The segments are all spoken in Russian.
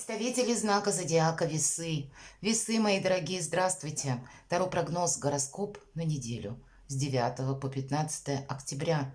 Представители знака зодиака Весы. Весы, мои дорогие, здравствуйте. Таро прогноз гороскоп на неделю с 9 по 15 октября.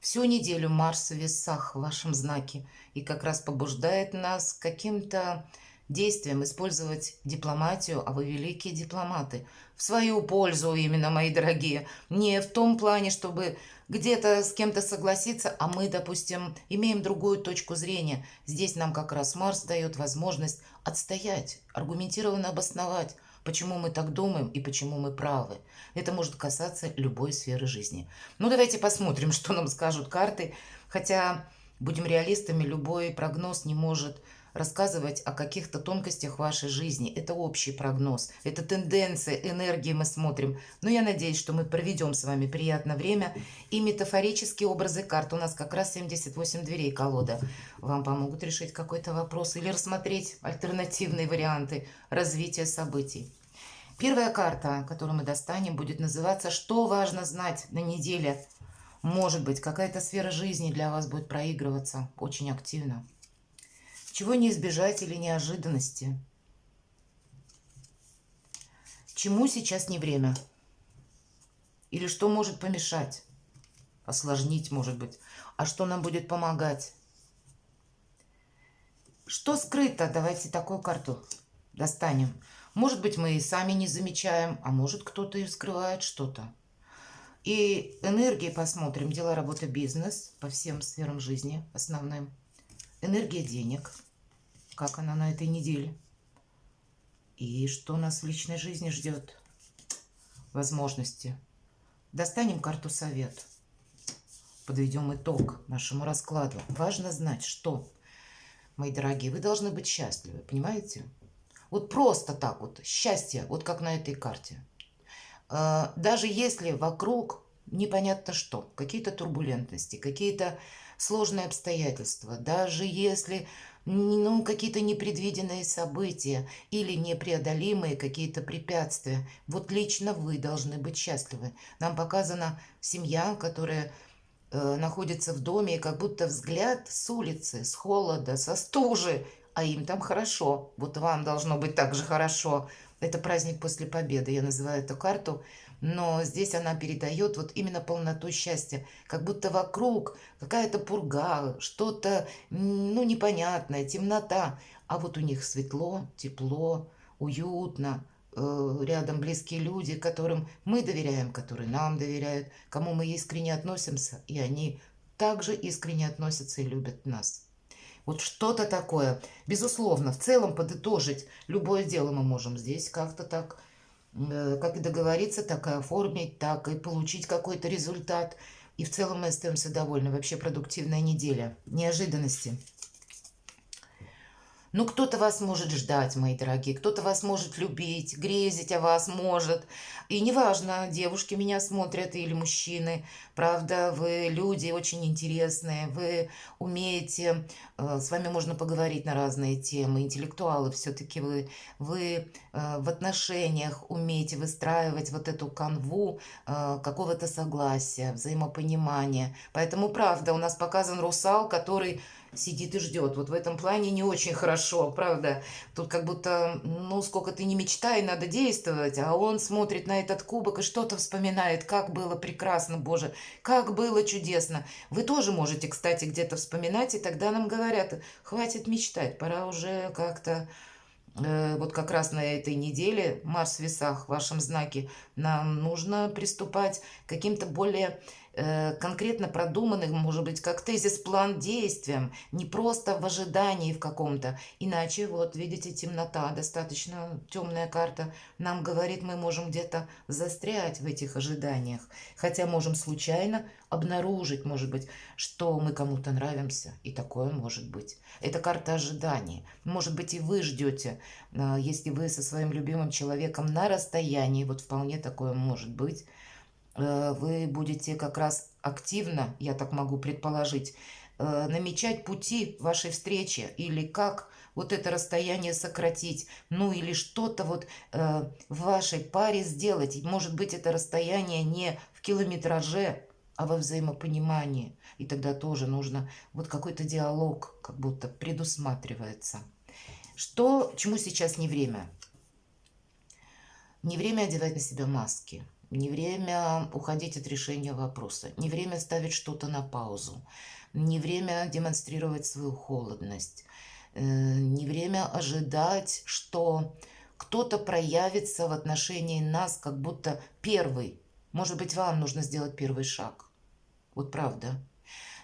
Всю неделю Марс в Весах в вашем знаке и как раз побуждает нас к каким-то действиям использовать дипломатию, а вы великие дипломаты. В свою пользу именно, мои дорогие. Не в том плане, чтобы где-то с кем-то согласиться, а мы, допустим, имеем другую точку зрения. Здесь нам как раз Марс дает возможность отстоять, аргументированно обосновать, почему мы так думаем и почему мы правы. Это может касаться любой сферы жизни. Ну, давайте посмотрим, что нам скажут карты. Хотя, будем реалистами, любой прогноз не может рассказывать о каких-то тонкостях вашей жизни. Это общий прогноз, это тенденция, энергии мы смотрим. Но я надеюсь, что мы проведем с вами приятное время. И метафорические образы карт. У нас как раз 78 дверей колода. Вам помогут решить какой-то вопрос или рассмотреть альтернативные варианты развития событий. Первая карта, которую мы достанем, будет называться «Что важно знать на неделе?». Может быть, какая-то сфера жизни для вас будет проигрываться очень активно. Чего не избежать или неожиданности? Чему сейчас не время? Или что может помешать? Осложнить, может быть. А что нам будет помогать? Что скрыто? Давайте такую карту достанем. Может быть, мы и сами не замечаем, а может, кто-то и скрывает что-то. И энергии посмотрим. Дела, работа, бизнес по всем сферам жизни основным. Энергия денег. Как она на этой неделе? И что нас в личной жизни ждет? Возможности. Достанем карту совет. Подведем итог нашему раскладу. Важно знать, что, мои дорогие, вы должны быть счастливы, понимаете? Вот просто так вот, счастье, вот как на этой карте. Даже если вокруг непонятно что, какие-то турбулентности, какие-то сложные обстоятельства, даже если какие-то непредвиденные события или непреодолимые какие-то препятствия, вот лично вы должны быть счастливы. Нам показана семья, которая находится в доме, и как будто взгляд с улицы, с холода, со стужи, а им там хорошо. Вот вам должно быть так же хорошо. Это праздник после победы, я называю эту карту, но здесь она передает вот именно полноту счастья, как будто вокруг какая-то пурга, что-то, непонятное, темнота, а вот у них светло, тепло, уютно, рядом близкие люди, которым мы доверяем, которые нам доверяют, кому мы искренне относимся, и они также искренне относятся и любят нас. Вот что-то такое. Безусловно, в целом подытожить любое дело мы можем здесь как-то так, как и договориться, так и оформить, так и получить какой-то результат. И в целом мы остаемся довольны. Вообще продуктивная неделя. Неожиданности. Ну, кто-то вас может ждать, мои дорогие, кто-то вас может любить, грезить о вас может. И неважно, девушки меня смотрят или мужчины. Правда, вы люди очень интересные, вы умеете, с вами можно поговорить на разные темы. Интеллектуалы все-таки вы в отношениях умеете выстраивать вот эту канву какого-то согласия, взаимопонимания. Поэтому, правда, у нас показан русал, который сидит и ждет. Вот в этом плане не очень хорошо, правда. Тут как будто, сколько ты не мечтай, надо действовать, а он смотрит на этот кубок и что-то вспоминает, как было прекрасно, Боже, как было чудесно. Вы тоже можете, кстати, где-то вспоминать, и тогда нам говорят, хватит мечтать, пора уже как-то вот как раз на этой неделе Марс в весах в вашем знаке, нам нужно приступать к каким-то более конкретно продуманным, может быть, как тезис-план действиям, не просто в ожидании в каком-то. Иначе, вот видите, темнота, достаточно темная карта, нам говорит, мы можем где-то застрять в этих ожиданиях, хотя можем случайно обнаружить, может быть, что мы кому-то нравимся, и такое может быть. Это карта ожиданий. Может быть, и вы ждете, если вы со своим любимым человеком на расстоянии, вот вполне такое может быть, вы будете как раз активно, я так могу предположить, намечать пути вашей встречи или как вот это расстояние сократить, ну или что-то вот в вашей паре сделать. Может быть, это расстояние не в километраже, а во взаимопонимании. И тогда тоже нужно вот какой-то диалог как будто предусматривается. Чему сейчас не время? Не время одевать на себя маски. Не время уходить от решения вопроса. Не время ставить что-то на паузу. Не время демонстрировать свою холодность. Не время ожидать, что кто-то проявится в отношении нас, как будто первый. Может быть, вам нужно сделать первый шаг. Вот правда.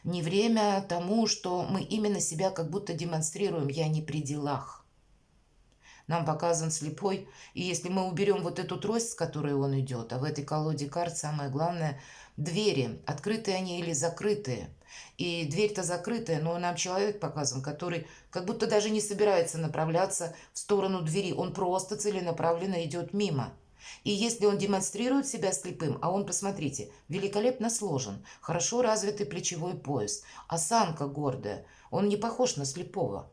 Не время тому, что мы именно себя как будто демонстрируем. Я не при делах. Нам показан слепой, и если мы уберем вот эту трость, с которой он идет, а в этой колоде карт самое главное — двери, открытые они или закрытые. И дверь-то закрытая, но нам человек показан, который как будто даже не собирается направляться в сторону двери, он просто целенаправленно идет мимо. И если он демонстрирует себя слепым, а он, посмотрите, великолепно сложен, хорошо развитый плечевой пояс, осанка гордая, он не похож на слепого.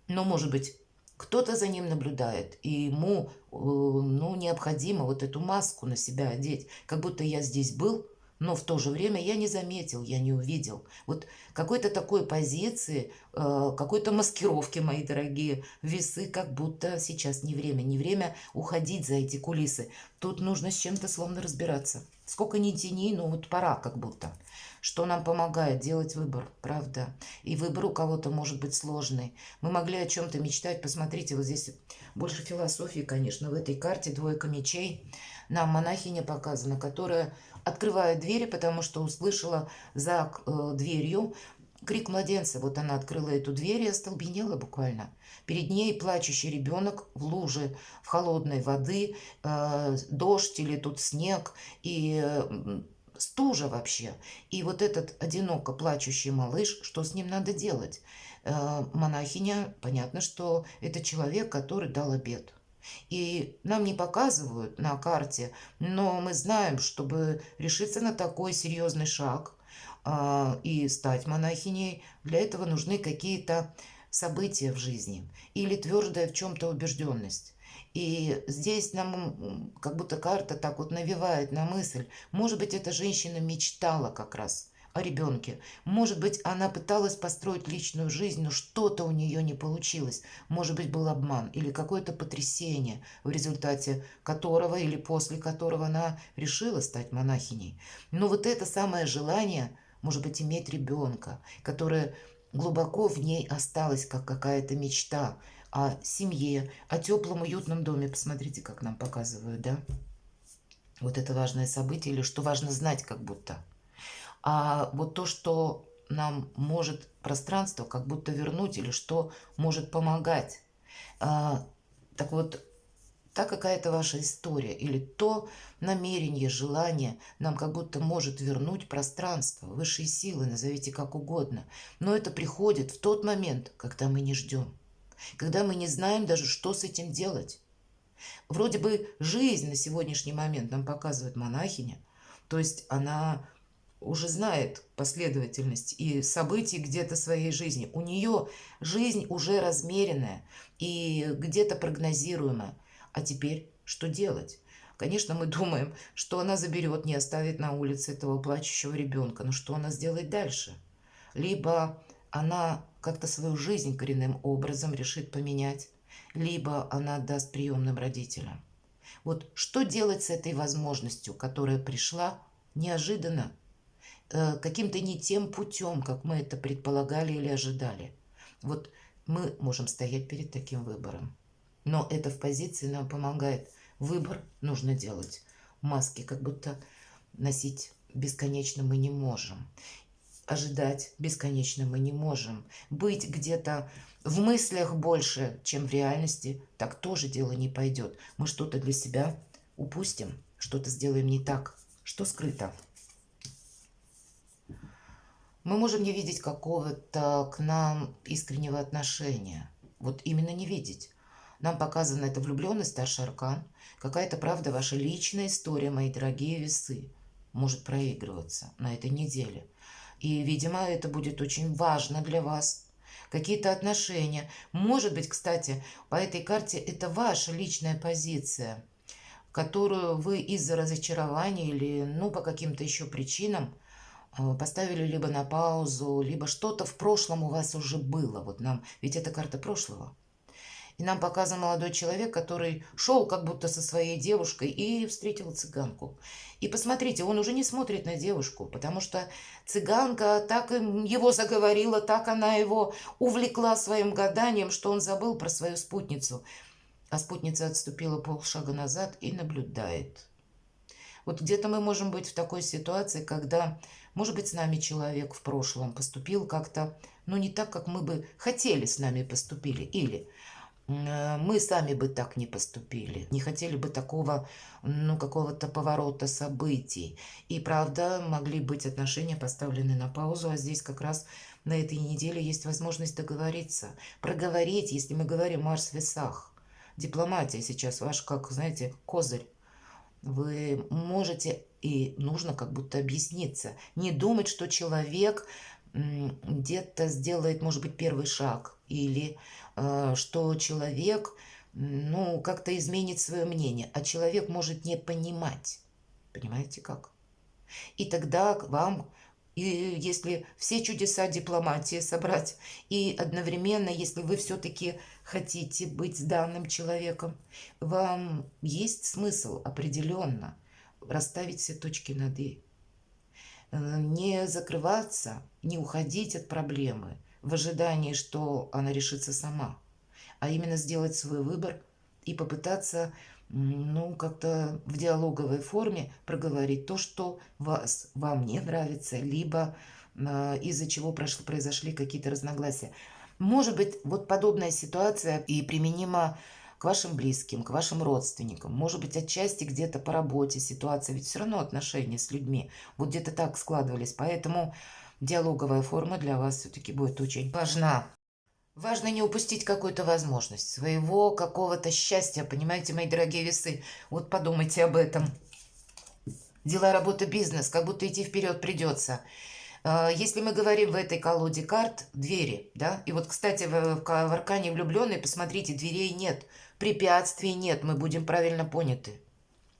Но, может быть, кто-то за ним наблюдает, и ему необходимо вот эту маску на себя одеть, как будто я здесь был, но в то же время я не заметил, я не увидел. Вот какой-то такой позиции, какой-то маскировки, мои дорогие весы, как будто сейчас не время. Не время уходить за эти кулисы. Тут нужно с чем-то словно разбираться. Сколько ни тяни, но вот пора как будто. Что нам помогает делать выбор, правда? И выбор у кого-то может быть сложный. Мы могли о чем-то мечтать. Посмотрите, вот здесь больше философии, конечно. В этой карте двойка мечей. Нам монахиня показана, которая открывает двери, потому что услышала за дверью крик младенца. Вот она открыла эту дверь и остолбенела буквально. Перед ней плачущий ребенок в луже, в холодной воды, дождь или тут снег, и стужа вообще. И вот этот одиноко плачущий малыш, что с ним надо делать? Монахиня, понятно, что это человек, который дал обет. И нам не показывают на карте, но мы знаем, чтобы решиться на такой серьезный шаг и стать монахиней, для этого нужны какие-то события в жизни или твердая в чем-то убежденность. И здесь нам как будто карта так вот навевает на мысль, может быть, эта женщина мечтала как раз о ребенке. Может быть, она пыталась построить личную жизнь, но что-то у нее не получилось. Может быть, был обман или какое-то потрясение, в результате которого или после которого она решила стать монахиней. Но вот это самое желание, может быть, иметь ребенка, которое глубоко в ней осталось, как какая-то мечта о семье, о теплом, уютном доме. Посмотрите, как нам показывают, да? Вот это важное событие, или что важно знать как будто. А вот то, что нам может пространство как будто вернуть, или что может помогать. Так вот, та какая-то ваша история, или то намерение, желание нам как будто может вернуть пространство, высшие силы, назовите как угодно. Но это приходит в тот момент, когда мы не ждем, когда мы не знаем даже, что с этим делать. Вроде бы жизнь на сегодняшний момент нам показывает монахиня, то есть она уже знает последовательность и событий где-то своей жизни. У нее жизнь уже размеренная и где-то прогнозируемая. А теперь что делать? Конечно, мы думаем, что она заберет, не оставит на улице этого плачущего ребенка. Но что она сделает дальше? Либо она как-то свою жизнь коренным образом решит поменять, либо она даст приемным родителям. Вот что делать с этой возможностью, которая пришла неожиданно, каким-то не тем путем, как мы это предполагали или ожидали? Вот мы можем стоять перед таким выбором. Но это в позиции нам помогает. Выбор нужно делать. Маски как будто носить бесконечно мы не можем. Ожидать бесконечно мы не можем. Быть где-то в мыслях больше, чем в реальности, так тоже дело не пойдет. Мы что-то для себя упустим, что-то сделаем не так, что скрыто. Мы можем не видеть какого-то к нам искреннего отношения. Вот именно не видеть. Нам показана эта влюбленность, старший аркан. Какая-то, правда, ваша личная история, мои дорогие весы, может проигрываться на этой неделе. И, видимо, это будет очень важно для вас. Какие-то отношения. Может быть, кстати, по этой карте это ваша личная позиция, которую вы из-за разочарования или, по каким-то еще причинам поставили либо на паузу, либо что-то в прошлом у вас уже было. Вот нам, ведь это карта прошлого. И нам показан молодой человек, который шел как будто со своей девушкой и встретил цыганку. И посмотрите, он уже не смотрит на девушку, потому что цыганка так его заговорила, так она его увлекла своим гаданием, что он забыл про свою спутницу. А спутница отступила полшага назад и наблюдает. Вот где-то мы можем быть в такой ситуации, когда, может быть, с нами человек в прошлом поступил как-то, ну, не так, как мы бы хотели с нами поступили. Или мы сами бы так не поступили, не хотели бы такого, ну, какого-то поворота событий. И правда, могли быть отношения поставлены на паузу, а здесь как раз на этой неделе есть возможность договориться, проговорить, если мы говорим Марс в весах. Дипломатия сейчас ваш, как, знаете, козырь. Вы можете и нужно как будто объясниться. Не думать, что человек где-то сделает, может быть, первый шаг. Или что человек, ну, как-то изменит свое мнение. А человек может не понимать. Понимаете как? И тогда к вам, и если все чудеса дипломатии собрать, и одновременно, если вы все-таки хотите быть с данным человеком, вам есть смысл определенно расставить все точки над «и». Не закрываться, не уходить от проблемы в ожидании, что она решится сама, а именно сделать свой выбор и попытаться, ну, как-то в диалоговой форме проговорить то, что вам не нравится, либо из-за чего произошли какие-то разногласия. Может быть, вот подобная ситуация и применима к вашим близким, к вашим родственникам. Может быть, отчасти где-то по работе ситуация, ведь все равно отношения с людьми вот где-то так складывались. Поэтому диалоговая форма для вас все-таки будет очень важна. Важно не упустить какую-то возможность своего какого-то счастья, понимаете, мои дорогие весы. Вот подумайте об этом. Дела, работа, бизнес, как будто идти вперед придется. Если мы говорим в этой колоде карт, двери, да, и вот, кстати, в аркане влюбленные, посмотрите, дверей нет, препятствий нет, мы будем правильно поняты.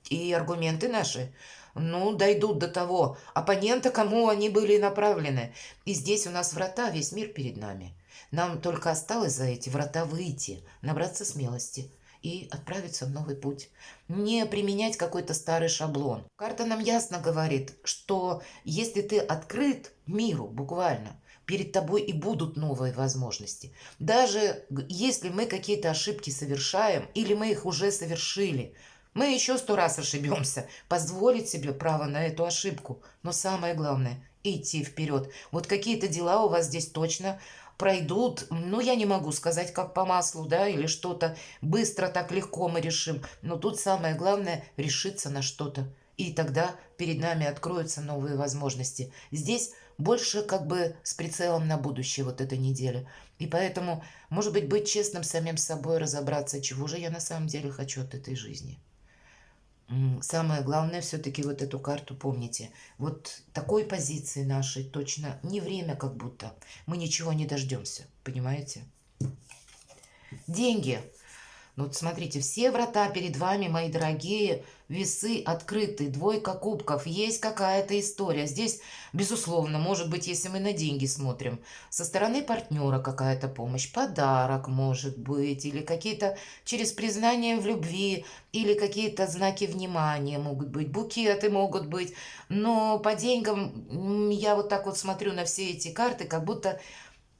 И аргументы наши, ну, дойдут до того оппонента, кому они были направлены. И здесь у нас врата, весь мир перед нами. Нам только осталось за эти врата выйти, набраться смелости и отправиться в новый путь. Не применять какой-то старый шаблон. Карта нам ясно говорит, что если ты открыт миру, буквально, перед тобой и будут новые возможности. Даже если мы какие-то ошибки совершаем, или мы их уже совершили, мы еще 100 раз ошибемся. Позволить себе право на эту ошибку. Но самое главное – идти вперед. Вот какие-то дела у вас здесь точно пройдут. Ну, я не могу сказать, как по маслу, да, или что-то быстро, так легко мы решим. Но тут самое главное – решиться на что-то. И тогда перед нами откроются новые возможности. Здесь больше как бы с прицелом на будущее вот эта неделя. И поэтому, может быть честным самим собой, разобраться, чего же я на самом деле хочу от этой жизни. Самое главное, все-таки вот эту карту помните. Вот такой позиции нашей точно не время как будто. Мы ничего не дождемся, понимаете? Деньги. Ну вот смотрите, все врата перед вами, мои дорогие, весы открыты, двойка кубков, есть какая-то история. Здесь, безусловно, может быть, если мы на деньги смотрим, со стороны партнера какая-то помощь, подарок может быть, или какие-то через признание в любви, или какие-то знаки внимания могут быть, букеты могут быть. Но по деньгам я вот так вот смотрю на все эти карты, как будто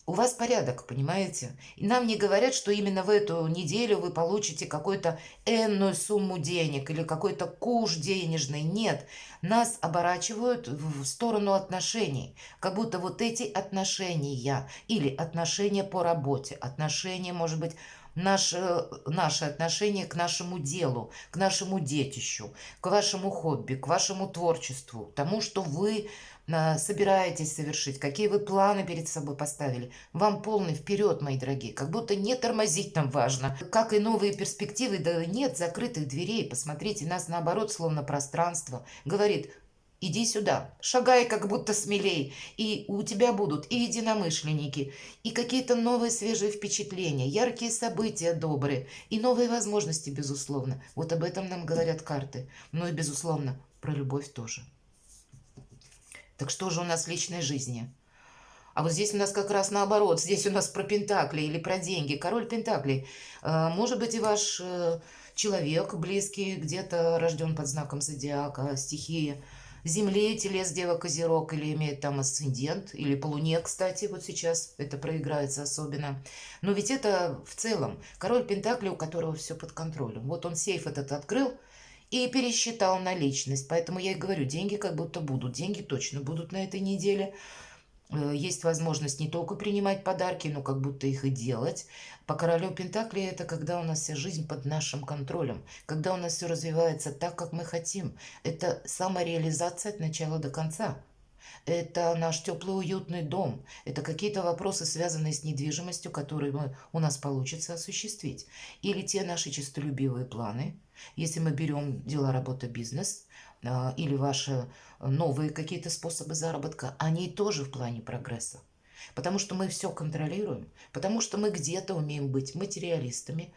у вас порядок, понимаете? И нам не говорят, что именно в эту неделю вы получите какую-то энную сумму денег или какой-то куш денежный. Нет, нас оборачивают в сторону отношений. Как будто вот эти отношения или отношения по работе, отношения, может быть, наши отношения к нашему делу, к нашему детищу, к вашему хобби, к вашему творчеству, тому, что вы собираетесь совершить, какие вы планы перед собой поставили. Вам полный вперед, мои дорогие. Как будто не тормозить нам важно. Как и новые перспективы, да нет закрытых дверей. Посмотрите, нас наоборот, словно пространство. Говорит, иди сюда, шагай как будто смелей. И у тебя будут и единомышленники, и какие-то новые свежие впечатления, яркие события добрые, и новые возможности, безусловно. Вот об этом нам говорят карты. Ну и, безусловно, про любовь тоже. Так что же у нас в личной жизни? А вот здесь у нас как раз наоборот. Здесь у нас про пентакли или про деньги. Король пентаклей. Может быть, и ваш человек близкий где-то рожден под знаком зодиака, стихии Земли, Телец, Дева, Козерог, или имеет там асцендент, или по Луне, кстати, вот сейчас это проиграется особенно. Но ведь это в целом король пентаклей, у которого все под контролем. Вот он сейф этот открыл и пересчитал наличность. Поэтому я и говорю, деньги как будто будут. Деньги точно будут на этой неделе. Есть возможность не только принимать подарки, но как будто их и делать. По королю Пентакли это когда у нас вся жизнь под нашим контролем, когда у нас все развивается так, как мы хотим. Это самореализация от начала до конца. Это наш теплый уютный дом. Это какие-то вопросы, связанные с недвижимостью, которые у нас получится осуществить. Или те наши честолюбивые планы, если мы берем дела, работа, бизнес, или ваши новые какие-то способы заработка, они тоже в плане прогресса. Потому что мы все контролируем, потому что мы где-то умеем быть материалистами,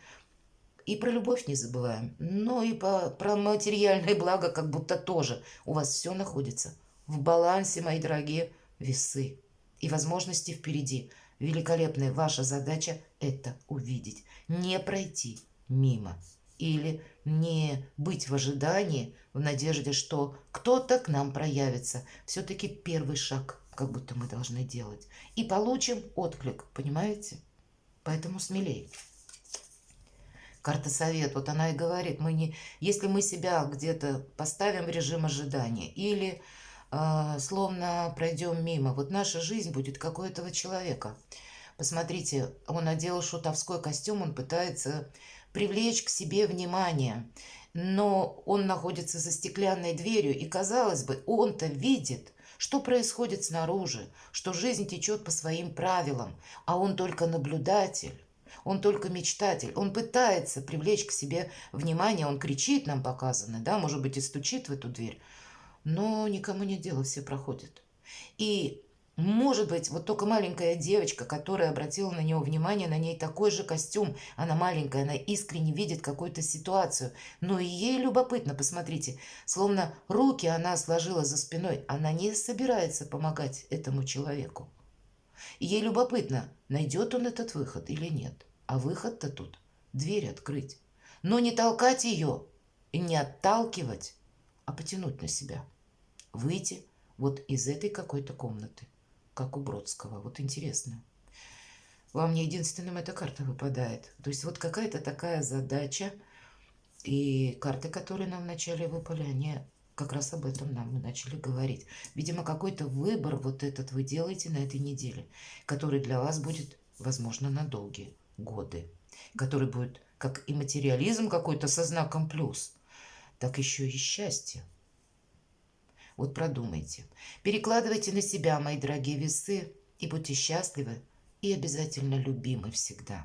и про любовь не забываем, но и про материальное благо как будто тоже. У вас все находится в балансе, мои дорогие весы. И возможности впереди. Великолепная ваша задача это увидеть, не пройти мимо. Или не быть в ожидании, в надежде, что кто-то к нам проявится. Все-таки первый шаг, как будто мы должны делать. И получим отклик, понимаете? Поэтому смелей. Карта совет, вот она и говорит, если мы себя где-то поставим в режим ожидания или словно пройдем мимо, вот наша жизнь будет как у этого человека. Посмотрите, он надел шутовской костюм, он пытается привлечь к себе внимание, но он находится за стеклянной дверью, и, казалось бы, он-то видит, что происходит снаружи, что жизнь течет по своим правилам, а он только наблюдатель. Он только мечтатель, он пытается привлечь к себе внимание, он кричит, нам показано, да, может быть, и стучит в эту дверь, но никому нет дела, все проходят. И, может быть, вот только маленькая девочка, которая обратила на него внимание, на ней такой же костюм, она маленькая, она искренне видит какую-то ситуацию, но и ей любопытно, посмотрите, словно руки она сложила за спиной, она не собирается помогать этому человеку. И ей любопытно, найдет он этот выход или нет. А выход-то тут дверь открыть. Но не толкать ее и не отталкивать, а потянуть на себя. Выйти вот из этой какой-то комнаты, как у Бродского. Вот интересно. Вам не единственным эта карта выпадает. То есть вот какая-то такая задача. И карты, которые нам вначале выпали, они как раз об этом нам и начали говорить. Видимо, какой-то выбор вот этот вы делаете на этой неделе, который для вас будет, возможно, на долгие годы. Который будет как и материализм какой-то со знаком плюс, так еще и счастье. Вот продумайте. Перекладывайте на себя, мои дорогие весы, и будьте счастливы, и обязательно любимы всегда.